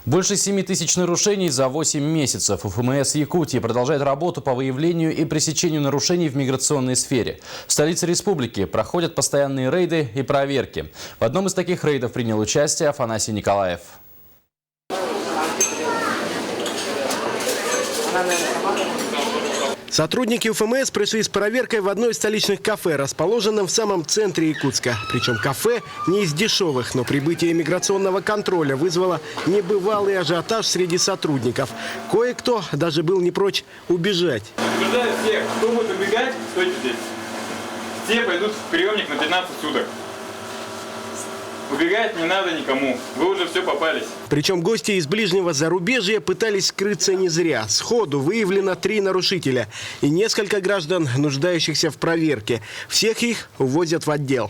Больше 7 тысяч нарушений за 8 месяцев. УФМС Якутии продолжает работу по выявлению и пресечению нарушений в миграционной сфере. В столице республики проходят постоянные рейды и проверки. В одном из таких рейдов принял участие Афанасий Николаев. Сотрудники УФМС пришли с проверкой в одно из столичных кафе, расположенном в самом центре Якутска. Причем кафе не из дешевых, но прибытие миграционного контроля вызвало небывалый ажиотаж среди сотрудников. Кое-кто даже был не прочь убежать. Предупреждаю всех, кто будет убегать, стойте здесь. Все пойдут в приемник на 15 суток. Убегать не надо никому, вы уже все попались. Причем гости из ближнего зарубежья пытались скрыться не зря. Сходу выявлено 3 нарушителя и несколько граждан, нуждающихся в проверке. Всех их увозят в отдел.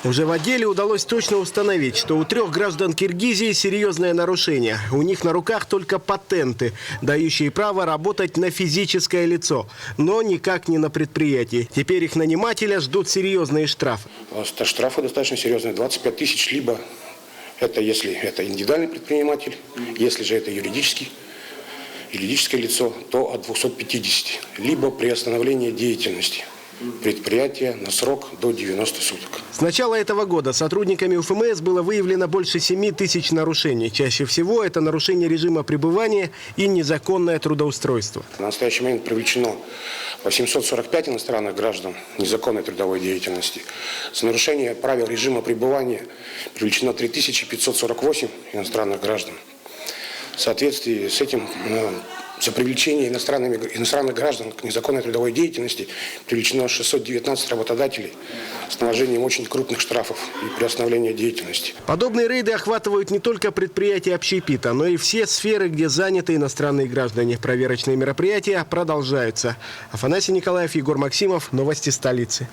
Уже в отделе удалось точно установить, что у 3 граждан Киргизии серьезное нарушение. У них на руках только патенты, дающие право работать на физическое лицо, но никак не на предприятии. Теперь их нанимателя ждут серьезные штрафы. Штрафы достаточно серьезные, 25 тысяч, либо это если это индивидуальный предприниматель, если же это юридическое лицо, то от 250, либо приостановление деятельности предприятия на срок до 90 суток. С начала этого года сотрудниками УФМС было выявлено больше 7 тысяч нарушений. Чаще всего это нарушение режима пребывания и незаконное трудоустройство. На настоящий момент привлечено 845 иностранных граждан незаконной трудовой деятельности. За нарушение правил режима пребывания привлечено 3548 иностранных граждан. В соответствии с этим за привлечение иностранных граждан к незаконной трудовой деятельности привлечено 619 работодателей с наложением очень крупных штрафов и приостановления деятельности. Подобные рейды охватывают не только предприятия общепита, но и все сферы, где заняты иностранные граждане. Проверочные мероприятия продолжаются. Афанасий Николаев, Егор Максимов. Новости столицы.